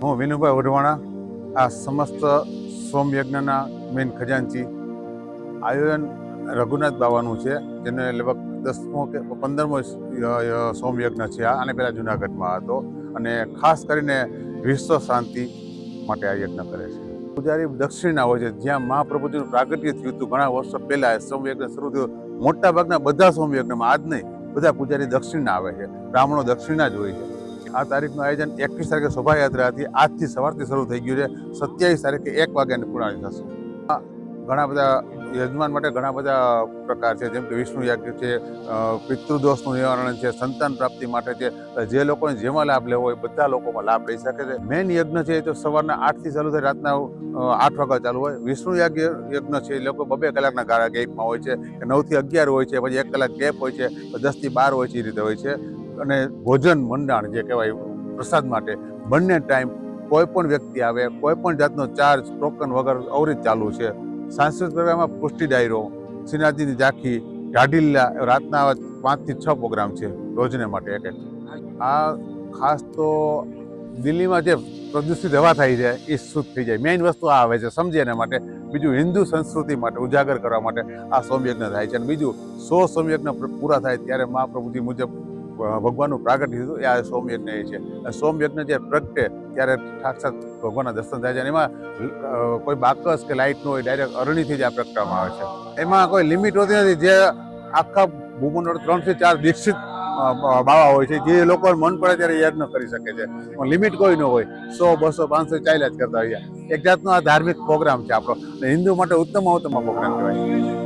હું વિનુભાઈ વઢવાણા, આ સમસ્ત સોમયજ્ઞના મેન ખજાનચી. આયોજન રઘુનાથ બાવાનું છે, જેને લગભગ 10મો કે 15મો સોમયજ્ઞ છે. આને પહેલાં જુનાગઢમાં હતો અને ખાસ કરીને વિશ્વ શાંતિ માટે આ યજ્ઞ કરે છે. પૂજારી દક્ષિણા હોય છે, જ્યાં મહાપ્રભુજીનું પ્રાગટ્ય થયું હતું ઘણા વર્ષો પહેલાં સોમયજ્ઞ શરૂ થયો. મોટાભાગના બધા સોમયજ્ઞમાં, આજ નહીં, બધા પૂજારી દક્ષિણા આવે છે, બ્રાહ્મણો દક્ષિણા જ હોય છે. આ તારીખનું આયોજન 21 તારીખે શોભાયાત્રા હતી, આજથી સવારથી શરૂ થઈ ગયું છે. 27 તારીખે 1 વાગ્યાની પૂર્ણાહુતિ થશે. ઘણા બધા યજમાન માટે ઘણા બધા પ્રકાર છે, જેમ કે વિષ્ણુ યાગ છે, પિતૃદોષનું નિવારણ છે, સંતાન પ્રાપ્તિ માટે છે. જે લોકોને જેમાં લાભ લેવો હોય બધા લોકોમાં લાભ લઈ શકે છે. મેઇન યજ્ઞ છે એ તો સવારના 8થી ચાલુ થાય, રાતના 8 વાગ્યા ચાલુ હોય. વિષ્ણુ યાગ યજ્ઞ છે એ લોકો 2 કલાકના ગાળા ગેપમાં હોય છે, 9 થી 11 હોય છે, પછી 1 કલાક ગેપ હોય છે, 10 થી 12 હોય છે, એ રીતે હોય છે. અને ભોજન મંડાણ જે કહેવાય પ્રસાદ માટે બંને ટાઈમ કોઈ પણ વ્યક્તિ આવે, કોઈ પણ જાતનો ચાર્જ ટોકન વગર અવરિત ચાલુ છે. સાંસ્કૃતિક પ્રોગ્રામમાં પુષ્ટિ ડાયરો, શ્રીનાથજીની ઝાંખી, ઢાઢીલા, રાતના 5 થી 6 પ્રોગ્રામ છે રોજને માટે એક. આ ખાસ તો દિલ્હીમાં જે પ્રદૂષિત હવા થાય છે એ શુદ્ધ થઈ જાય, મેઇન વસ્તુ આ આવે છે, સમજે એના માટે. બીજું હિન્દુ સંસ્કૃતિ માટે ઉજાગર કરવા માટે આ સોમયજ્ઞ થાય છે. અને બીજું 100 સોમયજ્ઞ પૂરા થાય ત્યારે મહાપ્રભુજી મુજબ ભગવાનનું પ્રાગટ્ય થયું, એ આ સોમયજ્ઞ એ છે. સોમયજ્ઞ જે પ્રગટે ત્યારે સાક્ષાત ભગવાનના દર્શન થાય છે. અને એમાં કોઈ બાકસ કે લાઇટ ન હોય, ડાયરેક્ટ અરણીથી જ આ પ્રગટાવવામાં આવે છે. એમાં કોઈ લિમિટ હોતી નથી. જે આખા ભૂમંડળ 3 થી 4 દીક્ષિત બાવા હોય છે, જે લોકો મન પડે ત્યારે યજ્ઞ કરી શકે છે. લિમિટ કોઈ ન હોય. 100, 200, 500 ચાલ્યા જ કરતા હોય. એક જાતનો આ ધાર્મિક પ્રોગ્રામ છે આપણો, હિન્દુ માટે ઉત્તમ પ્રોગ્રામ કહેવાય.